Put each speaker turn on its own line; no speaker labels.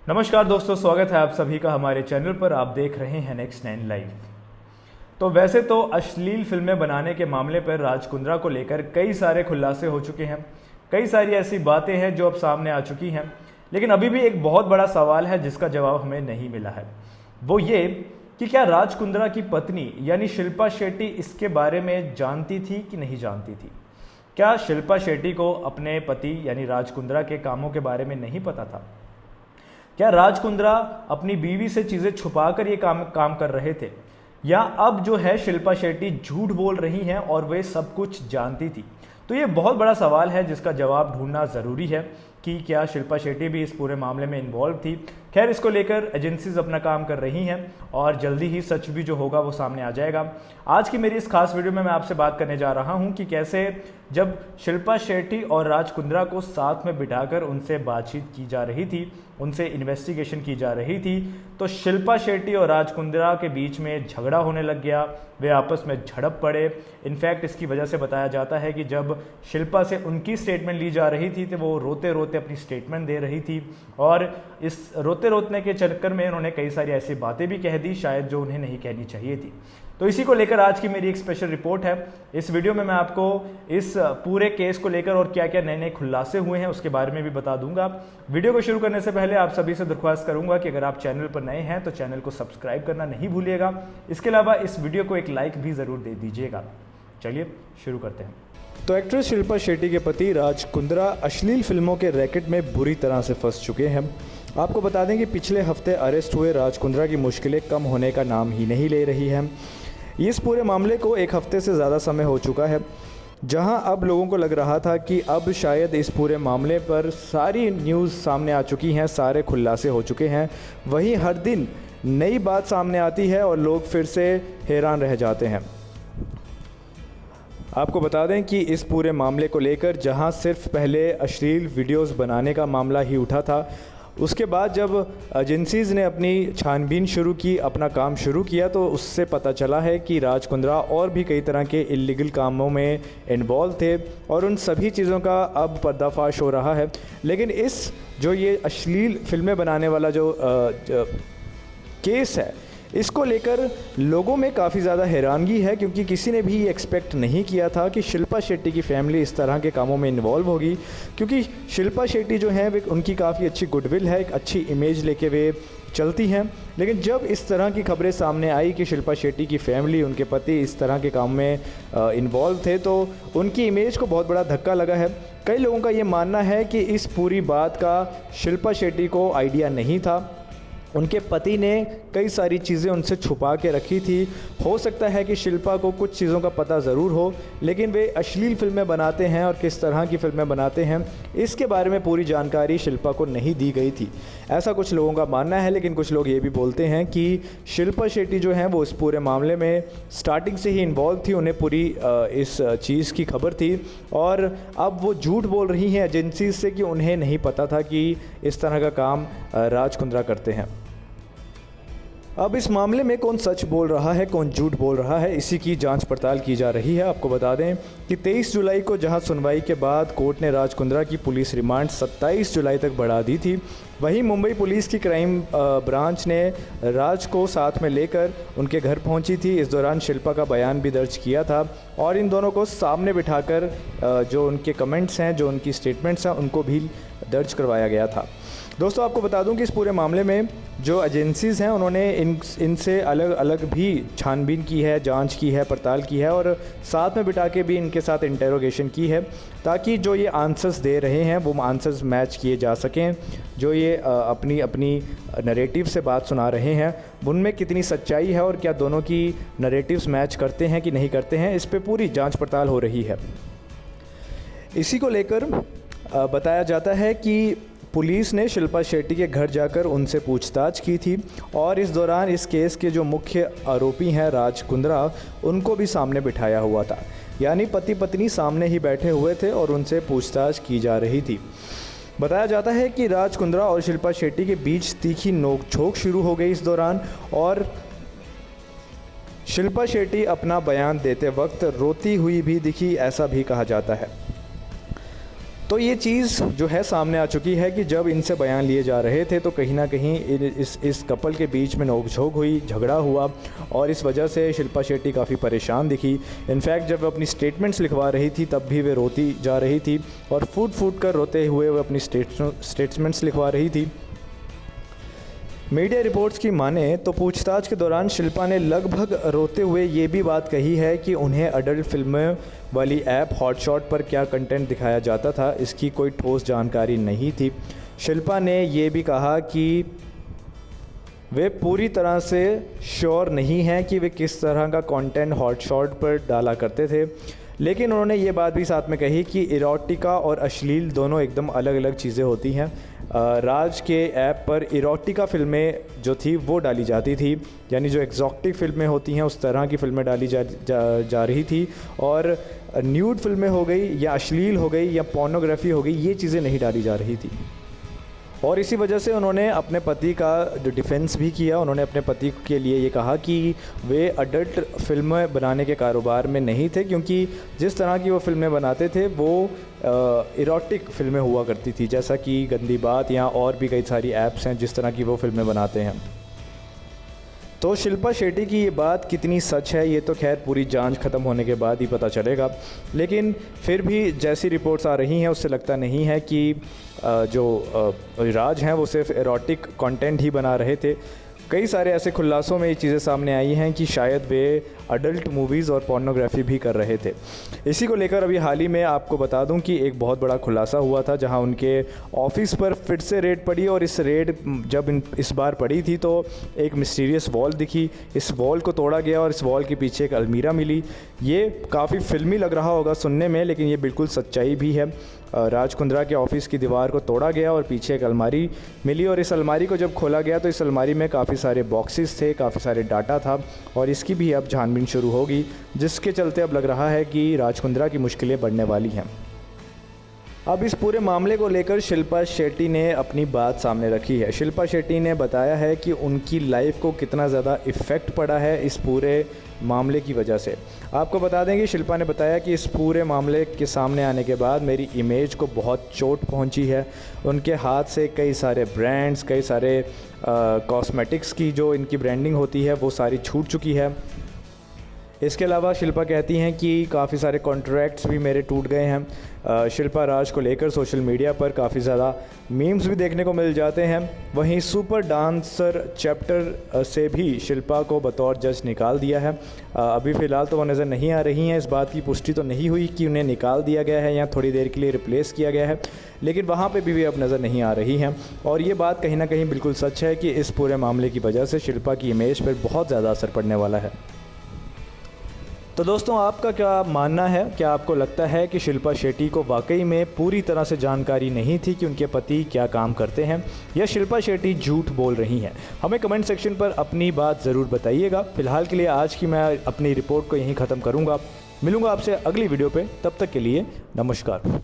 नमस्कार दोस्तों, स्वागत है आप सभी का हमारे चैनल पर। आप देख रहे हैं नेक्स्ट 9 लाइव। तो वैसे तो अश्लील फिल्में बनाने के मामले पर राज कुंद्रा को लेकर कई सारे खुलासे हो चुके हैं, कई सारी ऐसी बातें हैं जो अब सामने आ चुकी हैं, लेकिन अभी भी एक बहुत बड़ा सवाल है जिसका जवाब हमें नहीं मिला है। वो ये कि क्या राज कुंद्रा की पत्नी यानी शिल्पा शेट्टी इसके बारे में जानती थी कि नहीं जानती थी। क्या शिल्पा शेट्टी को अपने पति यानी राज कुंद्रा के कामों के बारे में नहीं पता था? क्या राज कुंद्रा अपनी बीवी से चीजें छुपाकर ये काम कर रहे थे, या अब जो है शिल्पा शेट्टी झूठ बोल रही हैं और वे सब कुछ जानती थी? तो ये बहुत बड़ा सवाल है जिसका जवाब ढूंढना जरूरी है कि क्या शिल्पा शेट्टी भी इस पूरे मामले में इन्वॉल्व थी। खैर, इसको लेकर एजेंसीज अपना काम कर रही हैं और जल्दी ही सच भी जो होगा वो सामने आ जाएगा। आज की मेरी इस खास वीडियो में मैं आपसे बात करने जा रहा हूं कि कैसे जब शिल्पा शेट्टी और राज कुंद्रा को साथ में बिठाकर उनसे बातचीत की जा रही थी, उनसे इन्वेस्टिगेशन की जा रही थी, तो शिल्पा शेट्टी और राज कुंद्रा के बीच में झगड़ा होने लग गया। वे आपस में झड़प पड़े। इनफैक्ट इसकी वजह से बताया जाता है कि जब शिल्पा से उनकी स्टेटमेंट ली जा रही थी तो वो रोते रोते अपनी स्टेटमेंट दे रही थी, और इस रोते रोतने के चक्कर में उन्होंने कई सारी ऐसी बातें भी कह दी शायद जो उन्हें नहीं कहनी चाहिए थी। तो इसी को लेकर आज की मेरी एक स्पेशल रिपोर्ट है। इस वीडियो में मैं आपको इस पूरे केस को लेकर और क्या क्या नए नए खुलासे हुए हैं उसके बारे में भी बता दूंगा। वीडियो को शुरू करने से पहले आप सभी से दरख्वास्त करूंगा कि अगर आप चैनल पर नए हैं तो चैनल को सब्सक्राइब करना नहीं भूलिएगा। इसके अलावा इस वीडियो को एक लाइक भी ज़रूर दे दीजिएगा। चलिए शुरू करते हैं। तो एक्ट्रेस शिल्पा शेट्टी के पति राज कुंद्रा अश्लील फिल्मों के रैकेट में बुरी तरह से फंस चुके हैं। आपको बता दें कि पिछले हफ्ते अरेस्ट हुए राज कुंद्रा की मुश्किलें कम होने का नाम ही नहीं ले रही हैं। इस पूरे मामले को एक हफ्ते से ज़्यादा समय हो चुका है, जहां अब लोगों को लग रहा था कि अब शायद इस पूरे मामले पर सारी न्यूज़ सामने आ चुकी हैं, सारे खुलासे हो चुके हैं। वहीं हर दिन नई बात सामने आती है और लोग फिर से हैरान रह जाते हैं। आपको बता दें कि इस पूरे मामले को लेकर जहां सिर्फ पहले अश्लील वीडियोस बनाने का मामला ही उठा था, उसके बाद जब एजेंसीज़ ने अपनी छानबीन शुरू की, अपना काम शुरू किया, तो उससे पता चला है कि राज कुंद्रा और भी कई तरह के इल्लीगल कामों में इन्वॉल्व थे और उन सभी चीज़ों का अब पर्दाफाश हो रहा है। लेकिन इस जो ये अश्लील फिल्में बनाने वाला जो केस है, इसको लेकर लोगों में काफ़ी ज़्यादा हैरानगी है, क्योंकि किसी ने भी एक्सपेक्ट नहीं किया था कि शिल्पा शेट्टी की फैमिली इस तरह के कामों में इन्वॉल्व होगी। क्योंकि शिल्पा शेट्टी जो हैं वे उनकी काफ़ी अच्छी गुडविल है, एक अच्छी इमेज लेके वे चलती हैं। लेकिन जब इस तरह की खबरें सामने आई कि शिल्पा शेट्टी की फैमिली, उनके पति इस तरह के काम में इन्वॉल्व थे, तो उनकी इमेज को बहुत बड़ा धक्का लगा है। कई लोगों का ये मानना है कि इस पूरी बात का शिल्पा शेट्टी को आइडिया नहीं था। उनके पति ने कई सारी चीज़ें उनसे छुपा के रखी थी। हो सकता है कि शिल्पा को कुछ चीज़ों का पता ज़रूर हो, लेकिन वे अश्लील फिल्में बनाते हैं और किस तरह की फिल्में बनाते हैं इसके बारे में पूरी जानकारी शिल्पा को नहीं दी गई थी, ऐसा कुछ लोगों का मानना है। लेकिन कुछ लोग ये भी बोलते हैं कि शिल्पा शेट्टी जो हैं वो इस पूरे मामले में स्टार्टिंग से ही इन्वॉल्व थी, उन्हें पूरी इस चीज़ की खबर थी, और अब वो झूठ बोल रही हैं एजेंसी से कि उन्हें नहीं पता था कि इस तरह का काम राज कुंद्रा करते हैं। अब इस मामले में कौन सच बोल रहा है, कौन झूठ बोल रहा है, इसी की जांच पड़ताल की जा रही है। आपको बता दें कि 23 जुलाई को जहां सुनवाई के बाद कोर्ट ने राज कुंद्रा की पुलिस रिमांड 27 जुलाई तक बढ़ा दी थी, वहीं मुंबई पुलिस की क्राइम ब्रांच ने राज को साथ में लेकर उनके घर पहुंची थी। इस दौरान शिल्पा का बयान भी दर्ज किया था और इन दोनों को सामने बिठाकर जो उनके कमेंट्स हैं, जो उनकी स्टेटमेंट्स हैं, उनको भी दर्ज करवाया गया था। दोस्तों, आपको बता दूं कि इस पूरे मामले में जो एजेंसीज़ हैं उन्होंने इनसे अलग अलग भी छानबीन की है, जांच की है, पड़ताल की है, और साथ में बिठा के भी इनके साथ इंटेरोगेशन की है, ताकि जो ये आंसर्स दे रहे हैं वो आंसर्स मैच किए जा सकें। जो ये अपनी नरेटिव से बात सुना रहे हैं उनमें कितनी सच्चाई है और क्या दोनों की नरेटिव्स मैच करते हैं कि नहीं करते हैं, इस पर पूरी जाँच पड़ताल हो रही है। इसी को लेकर बताया जाता है कि पुलिस ने शिल्पा शेट्टी के घर जाकर उनसे पूछताछ की थी, और इस दौरान इस केस के जो मुख्य आरोपी हैं राज कुंद्रा, उनको भी सामने बिठाया हुआ था। यानी पति पत्नी सामने ही बैठे हुए थे और उनसे पूछताछ की जा रही थी। बताया जाता है कि राज कुंद्रा और शिल्पा शेट्टी के बीच तीखी नोक-झोंक शुरू हो गई इस दौरान, और शिल्पा शेट्टी अपना बयान देते वक्त रोती हुई भी दिखी, ऐसा भी कहा जाता है। तो ये चीज़ जो है सामने आ चुकी है कि जब इनसे बयान लिए जा रहे थे तो कहीं ना कहीं इस कपल के बीच में नोक-झोंक हुई, झगड़ा हुआ और इस वजह से शिल्पा शेट्टी काफ़ी परेशान दिखी। इनफैक्ट जब वो अपनी स्टेटमेंट्स लिखवा रही थी तब भी वे रोती जा रही थी और फूट कर रोते हुए वो अपनी स्टेटमेंट्स लिखवा रही थी। मीडिया रिपोर्ट्स की माने तो पूछताछ के दौरान शिल्पा ने लगभग रोते हुए ये भी बात कही है कि उन्हें अडल्ट फिल्में वाली ऐप हॉटशॉट पर क्या कंटेंट दिखाया जाता था, इसकी कोई ठोस जानकारी नहीं थी। शिल्पा ने ये भी कहा कि वे पूरी तरह से श्योर नहीं हैं कि वे किस तरह का कंटेंट हॉटशॉट पर डाला करते थे, लेकिन उन्होंने ये बात भी साथ में कही कि इरोटिका और अश्लील दोनों एकदम अलग अलग चीज़ें होती हैं। राज के ऐप पर इरोटिका फ़िल्में जो थी वो डाली जाती थी, यानी जो एक्जॉटिक फ़िल्में होती हैं उस तरह की फ़िल्में डाली जा रही थी, और न्यूड फ़िल्में हो गई या अश्लील हो गई या पोर्नोग्राफी हो गई, ये चीज़ें नहीं डाली जा रही थी। और इसी वजह से उन्होंने अपने पति का जो डिफेंस भी किया। उन्होंने अपने पति के लिए ये कहा कि वे अडल्ट फिल्में बनाने के कारोबार में नहीं थे, क्योंकि जिस तरह की वो फिल्में बनाते थे वो इरोटिक फिल्में हुआ करती थी, जैसा कि गंदी बात या और भी कई सारी ऐप्स हैं जिस तरह की वो फिल्में बनाते हैं। तो शिल्पा शेट्टी की ये बात कितनी सच है ये तो खैर पूरी जांच ख़त्म होने के बाद ही पता चलेगा, लेकिन फिर भी जैसी रिपोर्ट्स आ रही हैं उससे लगता नहीं है कि जो राज हैं वो सिर्फ एरोटिक कंटेंट ही बना रहे थे। कई सारे ऐसे खुलासों में ये चीज़ें सामने आई हैं कि शायद वे अडल्ट मूवीज़ और पोर्नोग्राफी भी कर रहे थे। इसी को लेकर अभी हाल ही में आपको बता दूं कि एक बहुत बड़ा खुलासा हुआ था, जहां उनके ऑफिस पर फिर से रेड पड़ी, और इस रेड जब इस बार पड़ी थी तो एक मिस्टीरियस वॉल दिखी। इस वॉल को तोड़ा गया और इस वॉल के पीछे एक अलमीरा मिली। ये काफ़ी फिल्मी लग रहा होगा सुनने में, लेकिन ये बिल्कुल सच्चाई भी है। राज कुंद्रा के ऑफिस की दीवार को तोड़ा गया और पीछे एक अलमारी मिली, और इस अलमारी को जब खोला गया तो इस अलमारी में काफ़ी सारे बॉक्सेस थे, काफ़ी सारे डाटा था, और इसकी भी अब छानबीन शुरू होगी, जिसके चलते अब लग रहा है कि राज कुंद्रा की मुश्किलें बढ़ने वाली हैं। अब इस पूरे मामले को लेकर शिल्पा शेट्टी ने अपनी बात सामने रखी है। शिल्पा शेट्टी ने बताया है कि उनकी लाइफ को कितना ज़्यादा इफ़ेक्ट पड़ा है इस पूरे मामले की वजह से। आपको बता दें कि शिल्पा ने बताया कि इस पूरे मामले के सामने आने के बाद मेरी इमेज को बहुत चोट पहुंची है। उनके हाथ से कई सारे ब्रांड्स, कई सारे कॉस्मेटिक्स की जो इनकी ब्रांडिंग होती है वो सारी छूट चुकी है। इसके अलावा शिल्पा कहती हैं कि काफ़ी सारे कॉन्ट्रैक्ट्स भी मेरे टूट गए हैं। शिल्पा राज को लेकर सोशल मीडिया पर काफ़ी ज़्यादा मीम्स भी देखने को मिल जाते हैं। वहीं सुपर डांसर चैप्टर से भी शिल्पा को बतौर जज निकाल दिया है। अभी फ़िलहाल तो वो नज़र नहीं आ रही हैं। इस बात की पुष्टि तो नहीं हुई कि उन्हें निकाल दिया गया है या थोड़ी देर के लिए रिप्लेस किया गया है, लेकिन वहाँ पे भी अब नज़र नहीं आ रही हैं। और ये बात कहीं ना कहीं बिल्कुल सच है कि इस पूरे मामले की वजह से शिल्पा की इमेज पर बहुत ज़्यादा असर पड़ने वाला है। तो दोस्तों, आपका क्या मानना है? क्या आपको लगता है कि शिल्पा शेट्टी को वाकई में पूरी तरह से जानकारी नहीं थी कि उनके पति क्या काम करते हैं, या शिल्पा शेट्टी झूठ बोल रही हैं? हमें कमेंट सेक्शन पर अपनी बात ज़रूर बताइएगा। फ़िलहाल के लिए आज की मैं अपनी रिपोर्ट को यहीं ख़त्म करूँगा। मिलूँगा आपसे अगली वीडियो पे, तब तक के लिए नमस्कार।